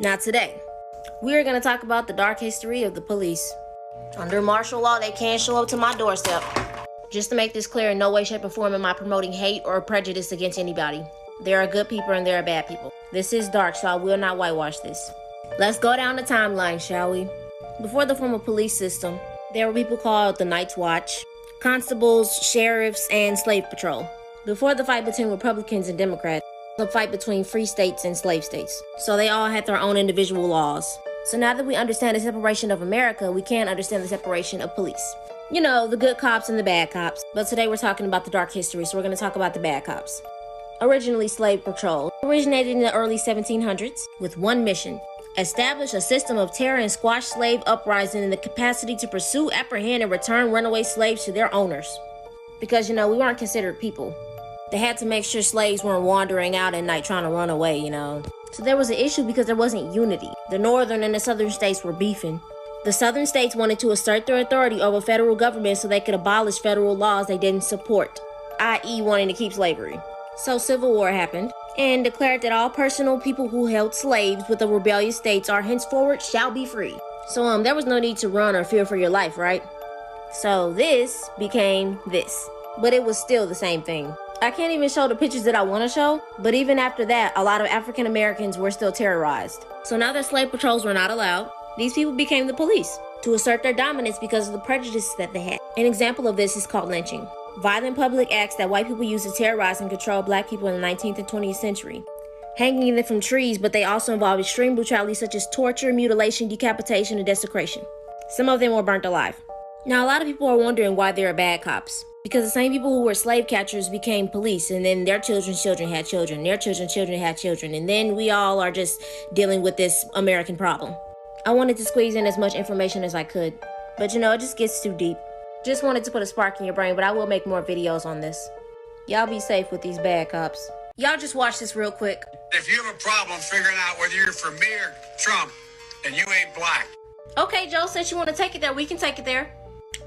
Now today, we are going to talk about the dark history of the police. Under martial law, they can't show up to my doorstep. Just to make this clear, in no way, shape, or form am I promoting hate or prejudice against anybody. There are good people and there are bad people. This is dark, so I will not whitewash this. Let's go down the timeline, shall we? Before the formal police system, there were people called the Night's Watch, constables, sheriffs, and slave patrol. Before the fight between Republicans and Democrats, the fight between free states and slave states. So they all had their own individual laws. So now that we understand the separation of America, we can understand the separation of police. You know, the good cops and the bad cops. But today we're talking about the dark history, so we're going to talk about the bad cops. Originally, slave patrol originated in the early 1700s with one mission: establish a system of terror and squash slave uprising in the capacity to pursue, apprehend, and return runaway slaves to their owners. Because, you know, we weren't considered people. They had to make sure slaves weren't wandering out at night trying to run away, you know. So there was an issue because there wasn't unity. The northern and the southern states were beefing. The southern states wanted to assert their authority over federal government so they could abolish federal laws they didn't support, i.e. wanting to keep slavery. So Civil War happened and declared that all personal people who held slaves with the rebellious states are henceforward shall be free. So there was no need to run or fear for your life, right? So this became this, but it was still the same thing. I can't even show the pictures that I want to show, but even after that, a lot of African Americans were still terrorized. So now that slave patrols were not allowed, these people became the police to assert their dominance because of the prejudices that they had. An example of this is called lynching. Violent public acts that white people used to terrorize and control black people in the 19th and 20th century. Hanging them from trees, but they also involved extreme brutality such as torture, mutilation, decapitation, and desecration. Some of them were burnt alive. Now, a lot of people are wondering why there are bad cops. Because the same people who were slave catchers became police, and then their children's children had children, their children's children had children, and then we all are just dealing with this American problem. I wanted to squeeze in as much information as I could, but you know, it just gets too deep. Just wanted to put a spark in your brain, but I will make more videos on this. Y'all be safe with these bad cops. Y'all just watch this real quick. If you have a problem figuring out whether you're for me or Trump, and you ain't black. Okay, Joe, since you want to take it there, we can take it there.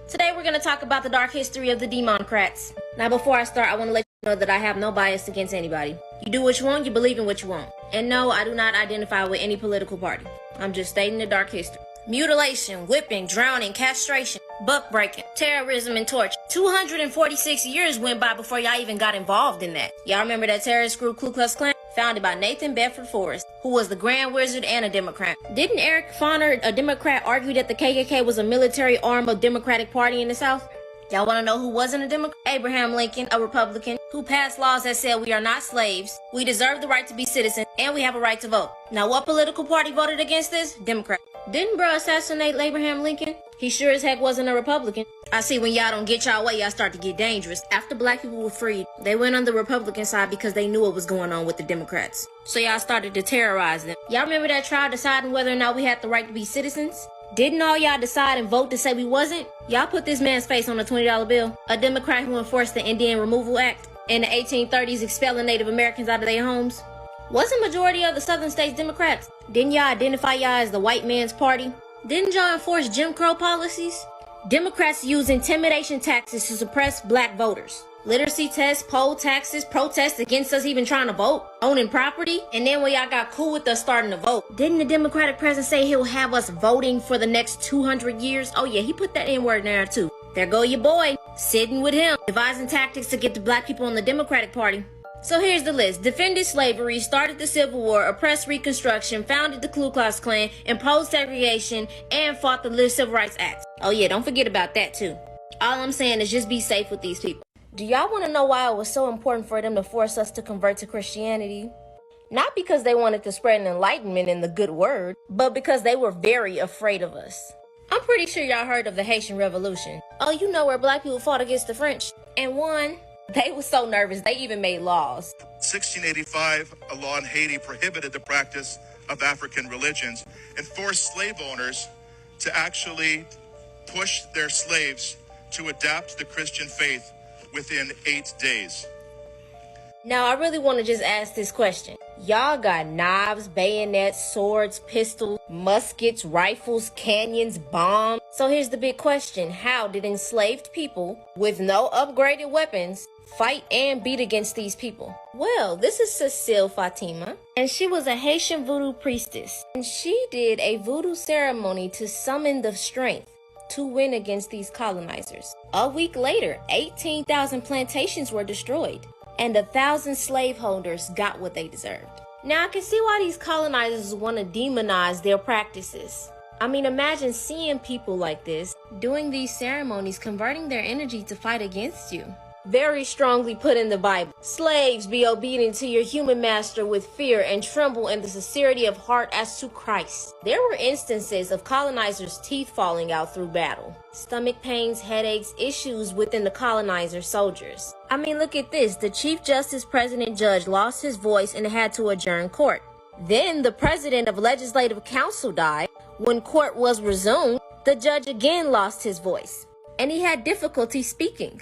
Today we're going to talk about the dark history of the Democrats. Now before I start, I want to let you know that I have no bias against anybody. You do what you want, you believe in what you want. And no, I do not identify with any political party. I'm just stating the dark history. Mutilation, whipping, drowning, castration, buck breaking, terrorism, and torture. 246 years went by before y'all even got involved in that. Y'all remember that terrorist group Ku Klux Klan? Founded by Nathan Bedford Forrest, who was the Grand Wizard and a Democrat. Didn't Eric Foner, a Democrat, argue that the KKK was a military arm of Democratic Party in the South? Y'all want to know who wasn't a Democrat? Abraham Lincoln, a Republican, who passed laws that said we are not slaves, we deserve the right to be citizens, and we have a right to vote. Now, what political party voted against this? Democrat. Didn't bro assassinate Abraham Lincoln? He sure as heck wasn't a Republican. I see when y'all don't get y'all way, y'all start to get dangerous. After black people were freed, they went on the Republican side because they knew what was going on with the Democrats. So y'all started to terrorize them. Y'all remember that trial deciding whether or not we had the right to be citizens? Didn't all y'all decide and vote to say we wasn't? Y'all put this man's face on a $20 bill. A Democrat who enforced the Indian Removal Act in the 1830s, expelling Native Americans out of their homes. Wasn't majority of the southern states Democrats? Didn't y'all identify y'all as the white man's party? Didn't y'all enforce Jim Crow policies? Democrats use intimidation tactics to suppress black voters. Literacy tests, poll taxes, protests against us even trying to vote, owning property, and then when y'all got cool with us starting to vote, didn't the Democratic president say he'll have us voting for the next 200 years? Oh yeah, he put that N-word in there too. There go your boy, sitting with him, devising tactics to get the black people on the Democratic Party. So here's the list. Defended slavery, started the Civil War, oppressed Reconstruction, founded the Ku Klux Klan, imposed segregation, and fought the Civil Rights Act. Oh yeah, don't forget about that too. All I'm saying is just be safe with these people. Do y'all want to know why it was so important for them to force us to convert to Christianity? Not because they wanted to spread an enlightenment in the good word, but because they were very afraid of us. I'm pretty sure y'all heard of the Haitian Revolution. Oh, you know where black people fought against the French and won? They were so nervous, they even made laws. 1685, a law in Haiti prohibited the practice of African religions and forced slave owners to actually push their slaves to adapt the Christian faith within 8 days. Now, I really want to just ask this question. Y'all got knives, bayonets, swords, pistols, muskets, rifles, cannons, bombs, So here's the big question. How did enslaved people with no upgraded weapons fight and beat against these people? Well, this is Cecile Fatima, and she was a Haitian voodoo priestess. And she did a voodoo ceremony to summon the strength to win against these colonizers. A week later, 18,000 plantations were destroyed, and 1,000 slaveholders got what they deserved. Now I can see why these colonizers want to demonize their practices. I mean, imagine seeing people like this doing these ceremonies, converting their energy to fight against you. Very strongly put in the Bible. Slaves, be obedient to your human master with fear and tremble in the sincerity of heart as to Christ. There were instances of colonizers' teeth falling out through battle. Stomach pains, headaches, issues within the colonizer soldiers. I mean, look at this. The Chief Justice President Judge lost his voice and had to adjourn court. Then the President of Legislative Council died. When court was resumed, the judge again lost his voice, and he had difficulty speaking.